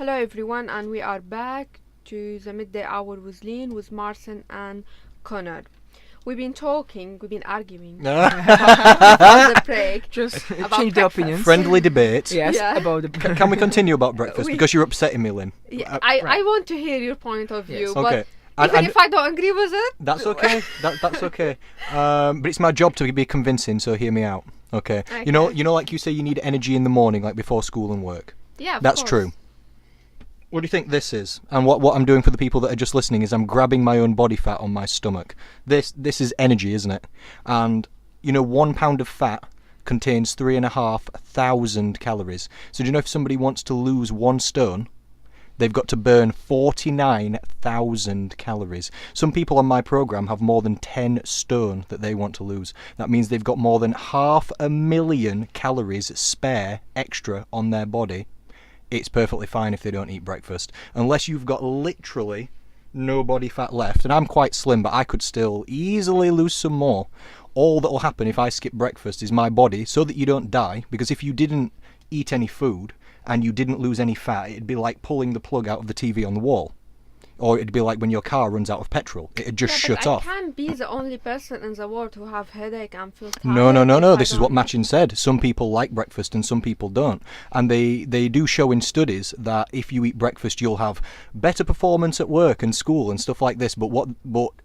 Hello everyone, and we are back to the midday hour with Lean, with Martin and Connor. We've been arguing about the break. Just About change the breakfast. opinions. Friendly debate. Yes, Yeah. about the. Can we continue about breakfast? We- Because you're upsetting me, Lynn. Yeah, right. I want to hear your point of view, Yes. Okay. but even And if I don't agree with it, that's okay. That's okay. But it's my job to be convincing, so hear me out. Okay. Okay. You know, like you say, you need energy in the morning, like before school and work. yeah, of That's course. true. What do you think this is? And what I'm doing for the people that are just listening is I'm grabbing my own body fat on my stomach. This is energy, isn't it? And 1 pound of fat contains 3,500 calories. So do you know if somebody wants to lose 1 stone, they've got to burn 49,000 calories. Some people on my program have more than 10 stone that they want to lose. That means they've got more than 500,000 calories spare extra on their body. It's perfectly fine if they don't eat breakfast, unless you've got literally no body fat left. And I'm quite slim, but I could still easily lose some more. All that will happen if I skip breakfast is my body, so that you don't die, because if you didn't eat any food and you didn't lose any fat, it'd be like pulling the plug out of the TV on the wall. Or it'd be like when your car runs out of petrol. It'd just shut off. I can't be the only person in the world who have headache and feel tired. No. if I This is what don't- Machin said. Some people like breakfast and some people don't. And they do show in studies that if you eat breakfast, you'll have better performance at work and school and stuff like this. But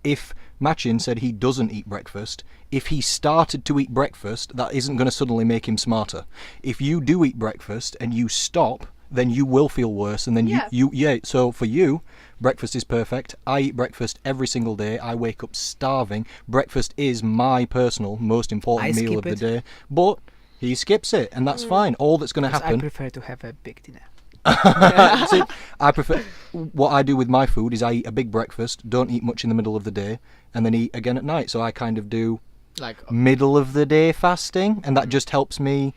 if Machin said he doesn't eat breakfast, if he started to eat breakfast, that isn't going to suddenly make him smarter. If you do eat breakfast and you stop, then you will feel worse, and then Yeah. so for you, breakfast is perfect. I eat breakfast every single day. I wake up starving. Breakfast is my personal most important I meal skip of the it. day, but he skips it, and that's fine. All that's going to I happen prefer to have a big dinner. See, I prefer what I do with my food is I eat a big breakfast, don't eat much in the middle of the day, and then eat again at night. So I kind of do Like middle of the day fasting, and that just helps me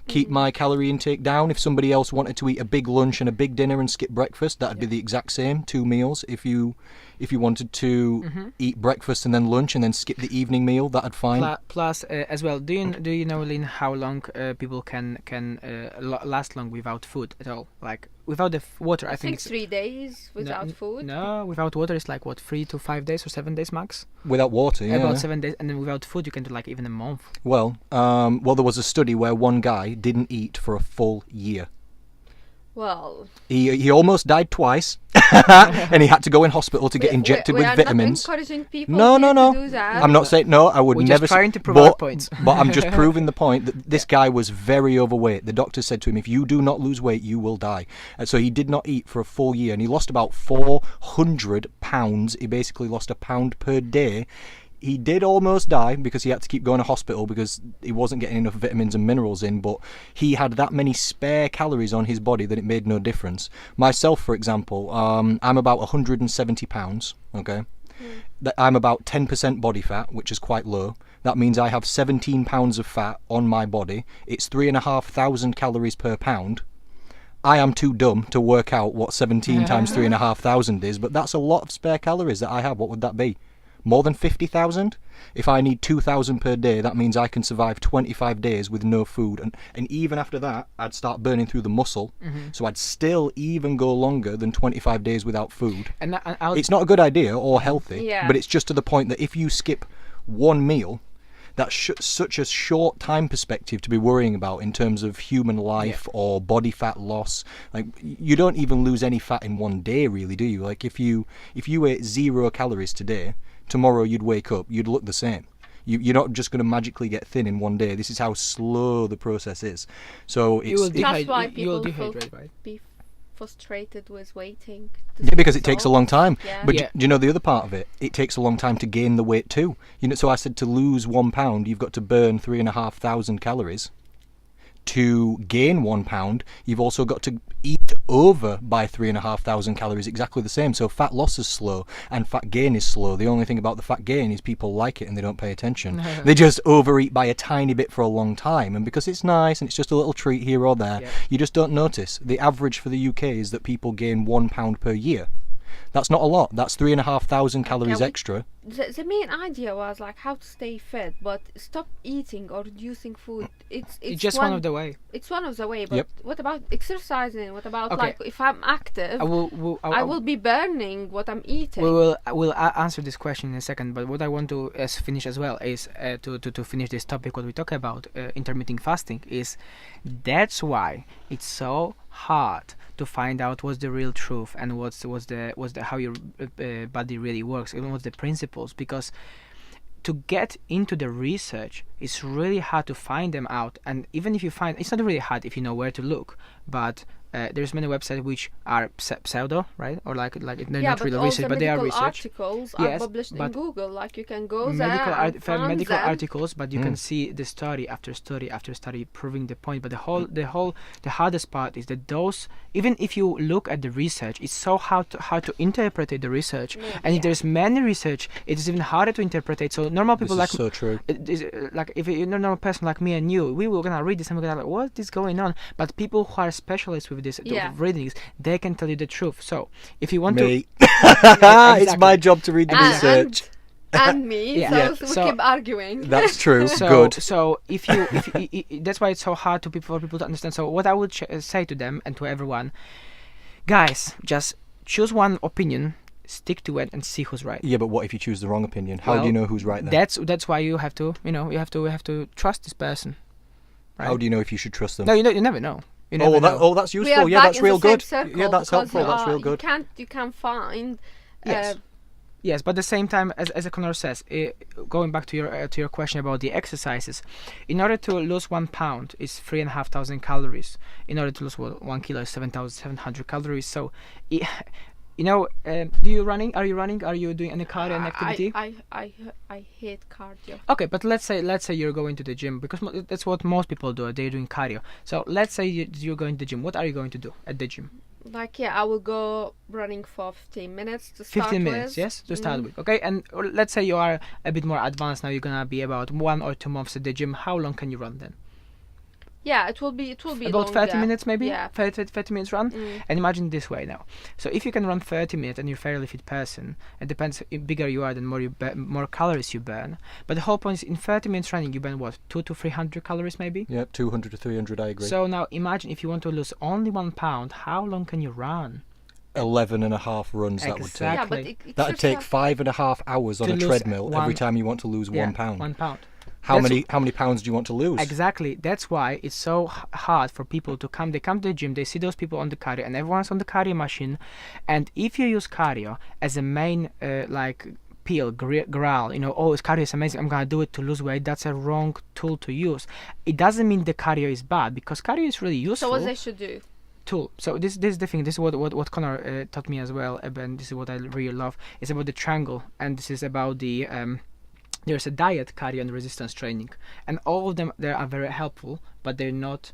keep my calorie intake down. If somebody else wanted to eat a big lunch and a big dinner and skip breakfast, that'd be the exact same, 2 meals. If you wanted to eat breakfast and then lunch and then skip the evening meal, that'd fine. plus as well. Do you know, Lynn, how long people can last long without food at all? Like without the water, I I think it's 3 days without no, food. No, without water it's like what 3 to 5 days or 7 days max. Without water, yeah. About 7 days, and then without food you can do like even a month. Well, there was a study where one guy didn't eat for a full year. Well, He almost died twice, and he had to go in hospital to get injected we with are vitamins. Not encouraging people No. to do that. I'm not saying no. I would We're never. just trying to prove but, our points. but I'm just proving the point that this guy was very overweight. The doctor said to him, "If you do not lose weight, you will die." And so he did not eat for a full year, and he lost about 400 pounds. He basically lost a pound per day. He did almost die because he had to keep going to hospital because he wasn't getting enough vitamins and minerals in, but he had that many spare calories on his body that it made no difference. Myself, for example, I'm about 170 pounds, okay? I'm about 10% body fat, which is quite low. That means I have 17 pounds of fat on my body. It's 3,500 calories per pound. I am too dumb to work out what 17 times 3,500 is, but that's a lot of spare calories that I have. What would that be? More than 50,000? If I need 2,000 per day, that means I can survive 25 days with no food. And even after that, I'd start burning through the muscle. So I'd still even go longer than 25 days without food. And It's not a good idea or healthy, Yeah. but it's just to the point that if you skip one meal, that's such a short time perspective to be worrying about in terms of human life or body fat loss. Like, you don't even lose any fat in one day, really, do you? Like, if you ate 0 calories today, tomorrow you'd wake up, you'd look the same. You're not just going to magically get thin in one day. This is how slow the process is. So it's That's why you'll people dehydrate, right? be frustrated with waiting. to yeah, because it see takes a long time. Yeah. But Yeah. do you know the other part of it? It takes a long time to gain the weight too. So I said to lose 1 pound, you've got to burn 3,500 calories. To gain 1 pound, you've also got to eat over by 3,500 calories, exactly the same. So fat loss is slow and fat gain is slow. The only thing about the fat gain is people like it and they don't pay attention. They just overeat by a tiny bit for a long time, and because it's nice and it's just a little treat here or there, Yeah. you just don't notice. The average for the UK is that people gain 1 pound per year. That's not a lot. That's 3,500 calories we- extra. The main idea was like how to stay fit, but stop eating or reducing food. It's just one of the way. It's one of the way. But Yep. what about exercising? What about Okay. like if I'm active, I will be burning what I'm eating. We'll answer this question in a second, but what I want to finish as well is to finish this topic. What we talk about intermittent fasting is that's why it's so hard to find out what's the real truth and what's the how your body really works, and what's the principles, because to get into the research it's really hard to find them out. And even if you find, it's not really hard if you know where to look, but there's many websites which are pseudo, right? Or like they're not real research, but they are research. Articles are Yes, published in but Google. Like you can go there and find medical them. articles, but you can see the study after study after study proving the point. But the hardest part is that those, even if you look at the research, it's so hard to interpret the research. And if there's many research, it is even harder to interpret it. So normal people This is so true. like if you're a normal person like me and you, we were gonna read this and we're gonna like, what is going on? But people who are specialists with this of reading this, they can tell you the truth. So if you want Me. to, It's my job to read the research. and me. Yeah. So So- we keep arguing. That's true. So, Good. So if you that's why it's so hard for people to understand. So what I would say to them and to everyone, guys, just choose one opinion, stick to it, and see who's right. Yeah, but what if you choose the wrong opinion? How do you know who's right then? That's why you have to, you have to trust this person. Right? How do you know if you should trust them? No, you never know. You never Oh, know. that's We are useful. Yeah, back that's in the real same good. circle Yeah, that's because helpful. That's real good. You can't find. Yes. Yes, but at the same time, as Connor says, going back to your question about the exercises, in order to lose 1 pound is 3,500 calories. In order to lose 1 kilo is 7,700 calories. So, do you running? Are you running? Are you doing any cardio and activity? I hate cardio. Okay, but let's say you're going to the gym, because that's what most people do. They're doing cardio. So let's say you're going to the gym. What are you going to do at the gym? Like I will go running for 15 minutes to start 15 minutes, with. yes, to start with. Okay, and let's say you are a bit more advanced now. You're gonna be about 1 or 2 months at the gym. How long can you run then? Yeah, it will be About 30 minutes maybe? Yeah. 30 minutes run? And imagine this way now. So if you can run 30 minutes and you're a fairly fit person, it depends, the bigger you are, then more calories you burn. But the whole point is in 30 minutes running, you burn what, 200 to 300 calories maybe? Yeah, 200 to 300, I agree. So now imagine if you want to lose only 1 pound, how long can you run? 11 and a half runs that would take. Yeah, but Exactly. That'd take 5.5 hours on To a lose treadmill every one- time you want to lose 1 pound. 1 pound. How many pounds do you want to lose? Exactly. That's why it's so hard for people to come. They come to the gym, they see those people on the cardio, and everyone's on the cardio machine. And if you use cardio as a main growl, cardio is amazing, I'm gonna do it to lose weight, that's a wrong tool to use. It doesn't mean the cardio is bad, because cardio is really useful. So what they should do? Tool. So this is the thing. This is what Connor taught me as well, and this is what I really love. It's about the triangle, and this is about the there's a diet, cardio, and resistance training, and all of them they are very helpful, but they're not.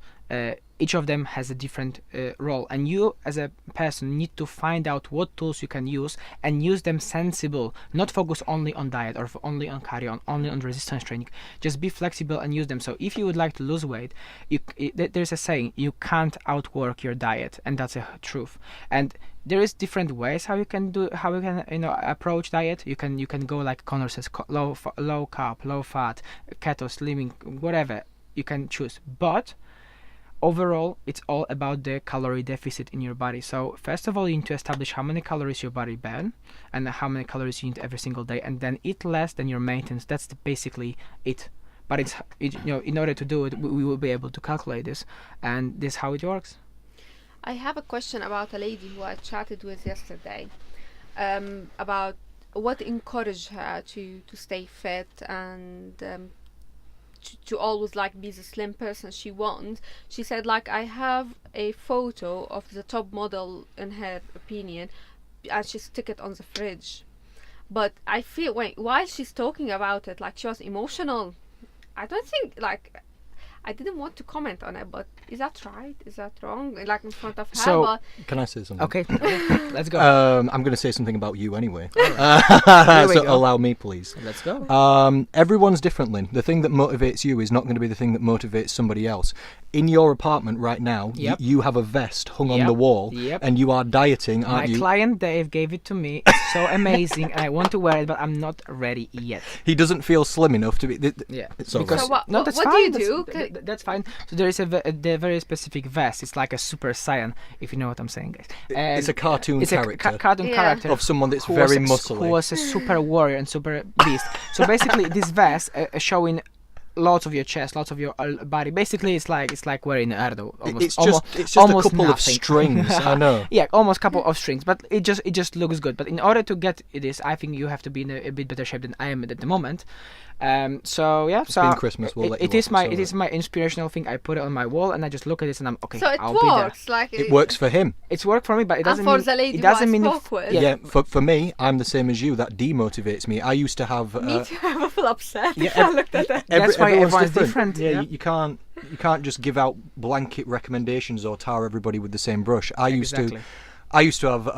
Each of them has a different role, and you as a person need to find out what tools you can use and use them sensible. Not focus only on diet or only on cardio, only on resistance training. Just be flexible and use them. So if you would like to lose weight, there's a saying: you can't outwork your diet, and that's a truth. And there is different ways how you can approach diet. You can go like Connor says, low carb, low fat, keto, slimming, whatever you can choose. But overall, it's all about the calorie deficit in your body. So first of all, you need to establish how many calories your body burn and how many calories you need every single day, and then eat less than your maintenance. That's basically it. But in order to do it, we will be able to calculate this, and this is how it works. I have a question about a lady who I chatted with yesterday, about what encouraged her to stay fit and to always be the slim person she wants. She said I have a photo of the top model in her opinion, and she stuck it on the fridge. But I feel while she's talking about it, she was emotional. I don't think I didn't want to comment on it, but is that right? Is that wrong? Like in front of her? So- but Can I say something? Okay, let's go. I'm going to say something about you anyway. Here we So go. allow me, please. Let's go. Everyone's different, Lynn. The thing that motivates you is not going to be the thing that motivates somebody else. In your apartment right now, Yep. you have a vest hung on Yep. the wall, Yep. and you are dieting, My aren't you? client Dave gave it to me. It's so amazing, and I want to wear it, but I'm not ready yet. He doesn't feel slim enough to be. Yeah, It's all because So what- no, that's what do fine. you that's, do? That's fine. So there is a very specific vest. It's like a super saiyan, if you know what I'm saying, guys. It's a cartoon It's character a cartoon Yeah. character of someone that's who very was muscly. who was a super warrior and super beast. So basically, this vest showing lots of your chest, lots of your body. Basically, it's like wearing I don't know, It's almost just almost a couple of nothing. strings. I know. Yeah, almost couple of strings, but it just looks good. But in order to get this, I think you have to be in a bit better shape than I am at the moment. So yeah, It's so been Christmas, we'll let you it is off, my it's it is my inspirational thing. I put it on my wall and I just look at this and I'm okay. so it I'll be there. works. Like It works for him. It's worked for me, but it And doesn't for mean the lady it who I doesn't mean spoke with. Yeah, for me, I'm the same as you. That demotivates me. I used to have. Me too. I'm a little upset. yeah, I looked at that. That's why everyone's everyone's different, Yeah, yeah. You can't just give out blanket recommendations or tar everybody with the same brush. I used to have.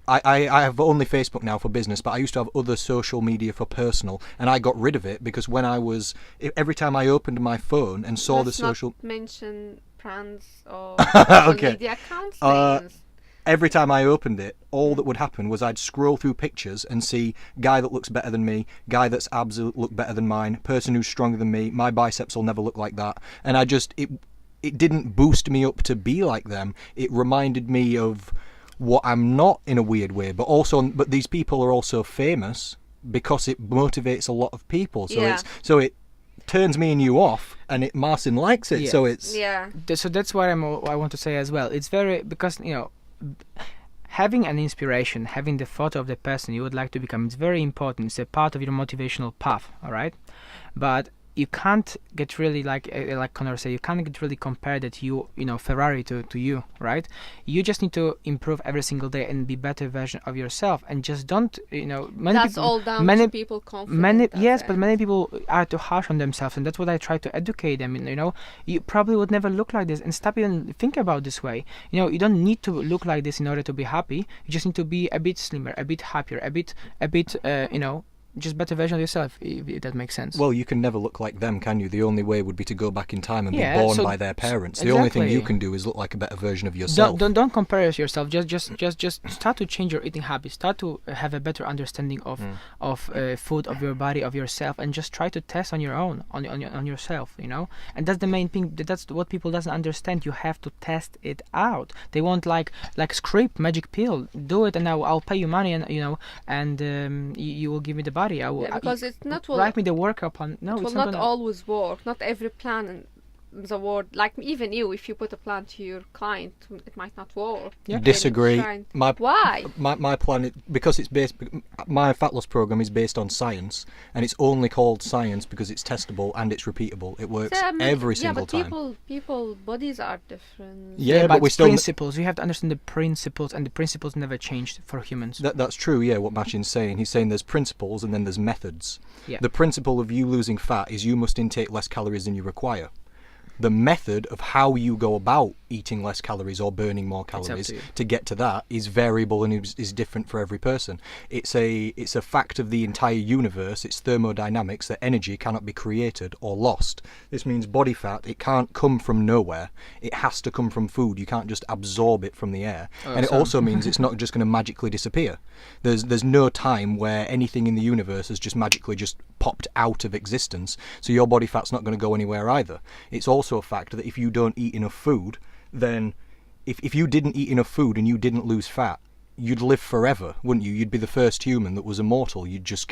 I have only Facebook now for business, but I used to have other social media for personal, and I got rid of it because when I was every time I opened my phone and saw Let's the social. not mention brands or social Okay. media accounts. names. Every time I opened it, all that would happen was I'd scroll through pictures and see guy that looks better than me, guy that's abs that look better than mine, person who's stronger than me, my biceps will never look like that. And it didn't boost me up to be like them. It reminded me of what I'm not in a weird way, but these people are also famous because it motivates a lot of people. So it turns me and you off, and Marcin likes it. Yeah. So it's Yeah. So that's what I want to say as well. It's very because having an inspiration, having the photo of the person you would like to become, it's very important. It's a part of your motivational path, all right? But you can't get really like Connor said, you can't get really compare that Ferrari to you, right? You just need to improve every single day and be better version of yourself, and just don't many That's people, all down many to people confident. but many people are too harsh on themselves, and that's what I try to educate them. You probably would never look like this, and stop even think about this way. You don't need to look like this in order to be happy. You just need to be a bit slimmer, a bit happier, a bit just better version of yourself, if that makes sense. well, you can never look like them, can you? The only way would be to go back in time and Yeah, be born so- by their parents. The only thing you exactly. can do is look like a better version of yourself. Don't compare yourself. Just start to change your eating habits. Start to have a better understanding of food, of your body, of yourself, and just try to test on your own, on yourself. And that's the main thing. That's what people doesn't understand. You have to test it out. They want like script, magic pill. Do it, and I'll pay you money, and you will give me the body. I will. Because it's not write me the workup plan. No, it will it's not gonna, always work. Not every plan in the world. Like even you, if you put a plan to your client, it might not work. Yeah. Disagree. Why? My plan, because it's based. My fat loss program is based on science, and it's only called science because it's testable and it's repeatable. It works every single time. People bodies are different. Yeah, but we still. principles. You have to understand the principles, and the principles never changed for humans. That's true, yeah, what Machin's saying. He's saying there's principles and then there's methods. Yeah. The principle of you losing fat is you must intake less calories than you require. The method of how you go about eating less calories or burning more calories to you. to get to that is variable and is different for every person. It's a fact of the entire universe. It's thermodynamics that energy cannot be created or lost. This means body fat, it can't come from nowhere. It has to come from food. You can't just absorb it from the air. And it also means it's not just going to magically disappear. There's no time where anything in the universe has just magically just popped out of existence. So your body fat's not going to go anywhere either. It's also a fact that if you don't eat enough food, then if you didn't eat enough food and you didn't lose fat, you'd live forever, wouldn't you? You'd be the first human that was immortal. You'd just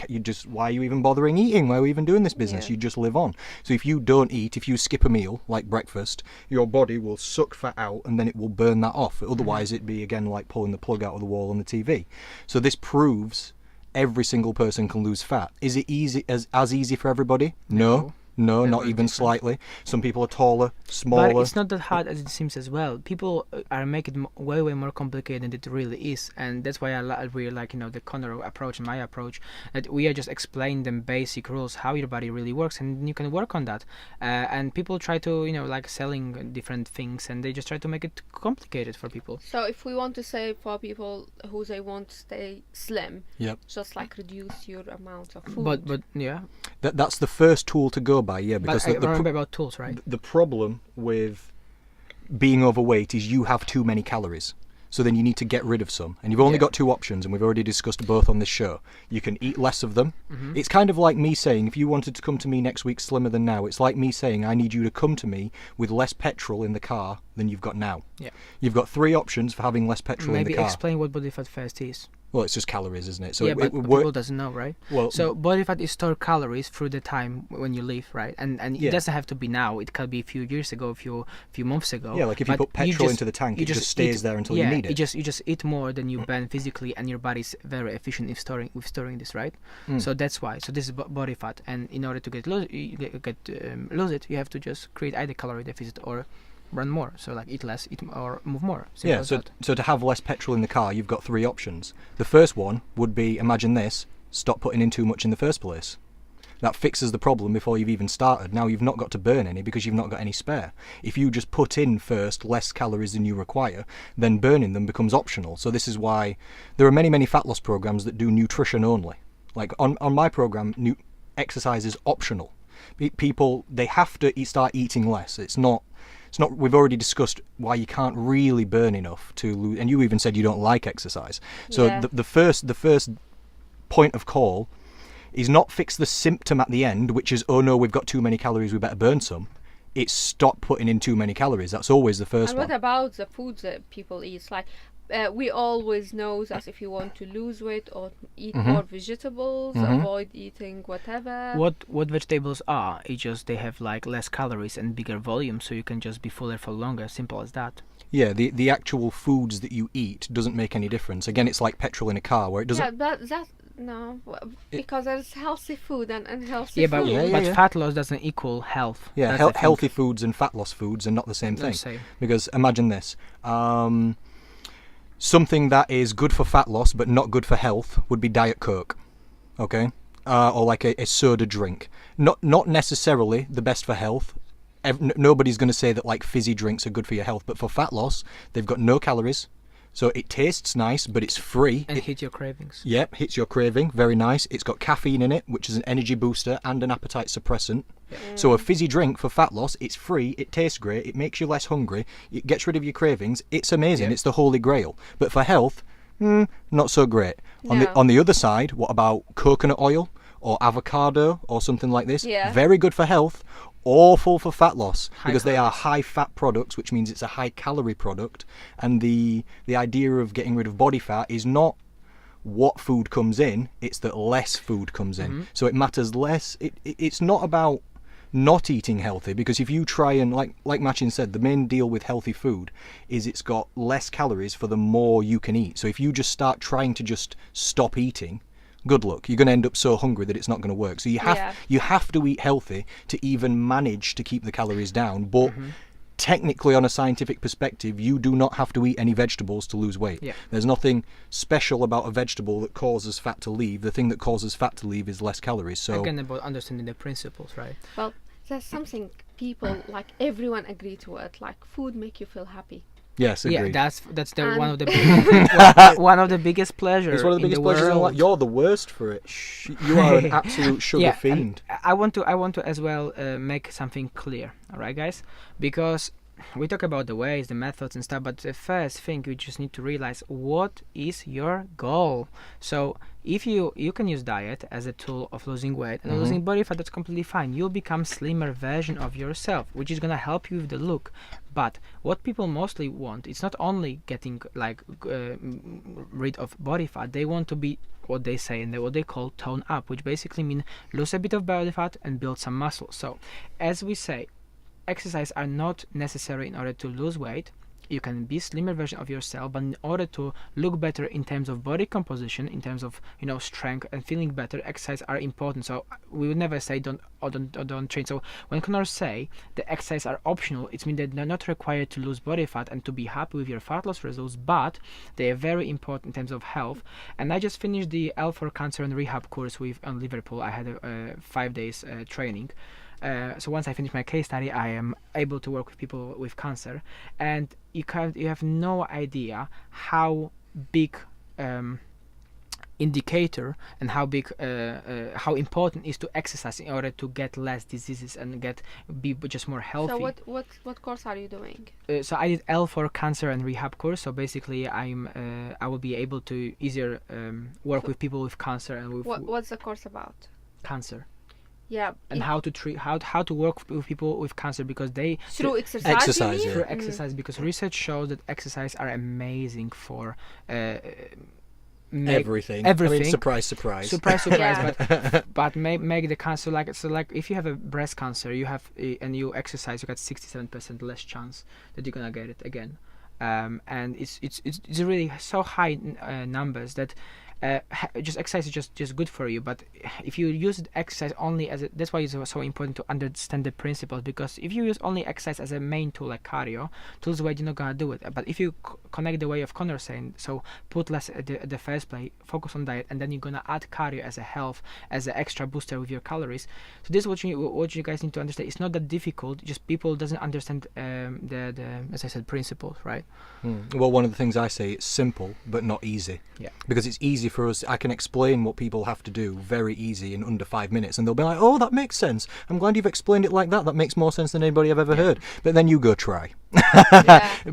why are you even bothering eating? Why are we even doing this business? Yeah. You just live on. So if you don't eat, if you skip a meal like breakfast, your body will suck fat out and then it will burn that off. Otherwise it'd be again like pulling the plug out of the wall on the TV. So this proves every single person can lose fat. Is it easy as easy for everybody? No. No, not very even different. slightly. Some people are taller, smaller. But it's not that hard as it seems as well. People are making it way more complicated than it really is, and that's why I really like the Connor approach and my approach. That we are just explaining them basic rules how your body really works, and you can work on that. And people try to like selling different things, and they just try to make it complicated for people. So if we want to say for people who they want to stay slim, Yep. just like reduce your amount of food. But yeah. That's the first tool to go by, yeah, because But I remember about tools, right? the problem with being overweight is you have too many calories. So then you need to get rid of some. And you've only Yeah. got two options, and we've already discussed both on this show. You can eat less of them. Mhm. It's kind of like me saying, if you wanted to come to me next week slimmer than now, it's like me saying, I need you to come to me with less petrol in the car than you've got now. Yeah. You've got three options for having less petrol Maybe in the car. explain what body fat first is. Well, it's just calories, isn't it? So yeah, it but would people work. doesn't know, right? Well, So body fat is stored calories through the time when you live, right? And Yeah. it doesn't have to be now. It could be a few years ago, a few months ago. yeah, like if you But put petrol just- into the tank, you it just just stays eat- there until yeah, you need it. you just eat more than you burn physically, and your body's very efficient in storing this, right? Mm. So that's why. So this is body fat, and in order to lose it, you have to just create either calorie deficit or run more. So like eat less, or move more. Simple Yeah, as so that. so to have less petrol in the car, you've got three options. The first one would be, imagine this, stop putting in too much in the first place. That fixes the problem before you've even started. Now you've not got to burn any because you've not got any spare. If you just put in first less calories than you require, then burning them becomes optional. So this is why there are many fat loss programs that do nutrition only. Like on my program, exercise is optional. People, they have to start eating less. It's not. We've already discussed why you can't really burn enough to lose, and you even said you don't like exercise. So Yeah. the first point of call is not fix the symptom at the end, which is, oh no, we've got too many calories, we better burn some. It's stop putting in too many calories. That's always the first And one. what about the foods that people eat? Like, we always know that if you want to lose weight or eat Mhm. more vegetables, Mhm. avoid eating whatever. What vegetables are? It's just they have like less calories and bigger volume, so you can just be fuller for longer. Simple as that. Yeah, the actual foods that you eat doesn't make any difference. Again, it's like petrol in a car where it doesn't. Yeah, but that no, because there's healthy food and unhealthy Yeah, but food. Yeah, but yeah. fat loss doesn't equal health. Yeah, That's the thing. healthy foods and fat loss foods are not the same They're the thing. same. Because imagine this. Something that is good for fat loss but not good for health would be Diet Coke, okay? Or like a soda drink. Not necessarily the best for health. Nobody's going to say that like fizzy drinks are good for your health, but for fat loss, they've got no calories. So it tastes nice, but it's free. And hit your cravings. Yep, hits your craving. Very nice. It's got caffeine in it, which is an energy booster and an appetite suppressant. So a fizzy drink for fat loss, it's free, it tastes great, it makes you less hungry, it gets rid of your cravings. It's amazing. Yeah. It's the holy grail. But for health, not so great. No. On the other side, what about coconut oil or avocado or something like this? Yeah. Very good for health. Awful for fat loss High because they are calories. high fat products, which means it's a high calorie product. And the idea of getting rid of body fat is not what food comes in, it's that less food comes in. So it matters less. It's not about not eating healthy, because if you try and like Machin said, the main deal with healthy food is it's got less calories for the more you can eat. So if you just start trying to just stop eating, good luck. You're going to end up so hungry that it's not going to work. So you have to eat healthy to even manage to keep the calories down. But technically, on a scientific perspective, you do not have to eat any vegetables to lose weight. Yeah. There's nothing special about a vegetable that causes fat to leave. The thing that causes fat to leave is less calories. So Again, about understanding the principles, right? Well, there's something people like everyone agree to it. Like food make you feel happy. yes, Yeah, agreed. that's the And- one of the one of the biggest pleasures. It's one of the biggest in the pleasures in world. life. You're the worst for it. You are an absolute sugar Yeah, fiend. and I want to as well make something clear, all right, guys? Because we talk about the ways, the methods and stuff, but the first thing you just need to realize, what is your goal? So if you can use diet as a tool of losing weight and losing body fat, that's completely fine. You'll become slimmer version of yourself, which is gonna help you with the look. But what people mostly want, it's not only getting like rid of body fat. They want to be what they say and what they call tone up, which basically mean lose a bit of body fat and build some muscle. So as we say, exercise are not necessary in order to lose weight. you can be slimmer version of yourself, but in order to look better in terms of body composition, in terms of strength and feeling better, exercise are important. So we would never say don't train. So when Connor say the exercise are optional, it means that they're not required to lose body fat and to be happy with your fat loss results, but they are very important in terms of health. And I just finished the L for Cancer and Rehab course on Liverpool. I had a 5 days training. So once I finish my case study, I am able to work with people with cancer, and you have no idea how big indicator and how important is to exercise in order to get less diseases and be just more healthy. So what course are you doing? So I did L for Cancer and Rehab course. So basically, I will be able to easier work with people with cancer and with what's the course about? Cancer. Yeah. And how to treat, how to work with people with cancer, because through exercise. You mean? Through exercise, because research shows that exercise are amazing for everything. I mean, surprise. Yeah. but make the cancer like if you have a breast cancer, you have and you exercise, you got 67% less chance that you're gonna get it again. And it's really so high numbers that just exercise is just good for you. But if you use exercise only that's why it's so important to understand the principles, because if you use only exercise as a main tool like cardio to lose weight, you're not gonna do it. But if you connect the way of Connor saying, so put less at the first place, focus on diet, and then you're gonna add cardio as a health, as an extra booster with your calories. So this is what you guys need to understand. It's not that difficult, just people doesn't understand the as I said, principles, right? Well, one of the things I say, it's simple but not easy. Yeah. Because it's easy for us. I can explain what people have to do very easy in under 5 minutes, and they'll be like, "Oh, that makes sense. I'm glad you've explained it like that. That makes more sense than anybody I've ever heard." But then you go try.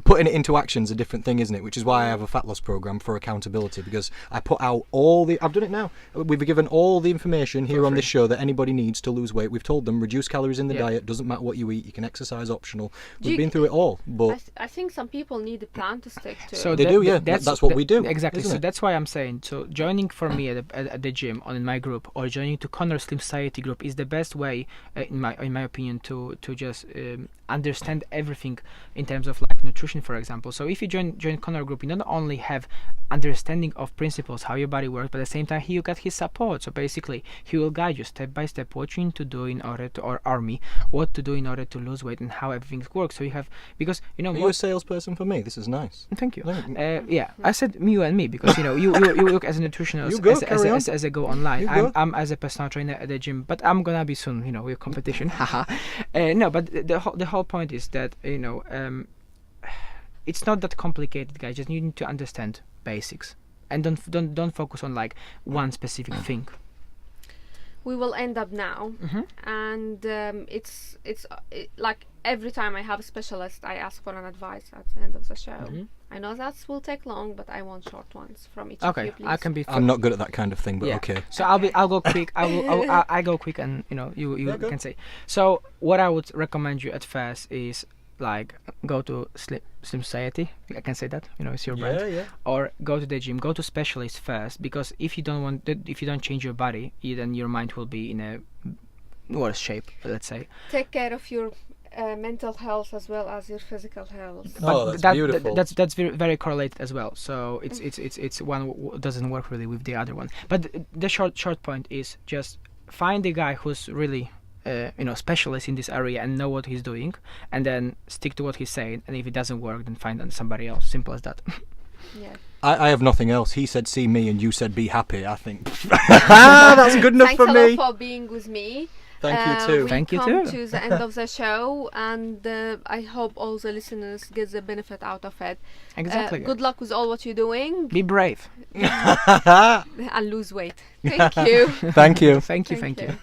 Putting it into action is a different thing, isn't it? Which is why I have a fat loss program for accountability, because I put out I've done it now. We've given all the information here on this show that anybody needs to lose weight. We've told them reduce calories in the diet. Doesn't matter what you eat. You can exercise optional. We've been through it all. But I think some people need a plan to stick to. So they do, yeah. That's what we do. Exactly. So that's why I'm saying. So joining for me at the gym or in my group, or joining to Connor Slim Society group is the best way, in my opinion, to just understand everything in terms of like nutrition, for example. So if you join Connor group, you not only have understanding of principles, how your body works, but at the same time you got his support. So basically he will guide you step by step what you need to do in order to, or army, what to do in order to lose weight and how everything works. So you have, because Are you a salesperson for me? This is nice. Thank you. Yeah, I said you and me, because you look as a nutritionist, as I go online. I'm as a personal trainer at the gym, but I'm gonna be soon, with competition. Haha. No, but the whole point is that it's not that complicated, guys. Just you need to understand basics, and don't focus on like one specific thing. We will end up now, and it's like every time I have a specialist, I ask for an advice at the end of the show. I know that will take long, but I want short ones from each of you, please. I can be. I'm not good at that kind of thing, but okay. So I'll go quick. I go quick, and you can say. So what I would recommend you at first is like go to Slim Society. I can say that, it's your brand. Yeah. Or go to the gym. Go to specialists first, because if you don't change your body, then your mind will be in a worse shape. Let's say. Take care of your mental health as well as your physical health. But that's beautiful. That's very, very correlated as well. So it's one doesn't work really with the other one. But the short point is just find the guy who's really specialist in this area and know what he's doing, and then stick to what he's saying. And if it doesn't work, then find somebody else. Simple as that. Yeah. I have nothing else. He said see me, and you said be happy. I think that's good enough for me. Thanks a lot for being with me. Thank you too. Thank you We too. come to the end of the show, and I hope all the listeners get the benefit out of it. Exactly. Good luck with all what you're doing. Be brave. And lose weight. Thank you. Thank you. Thank you.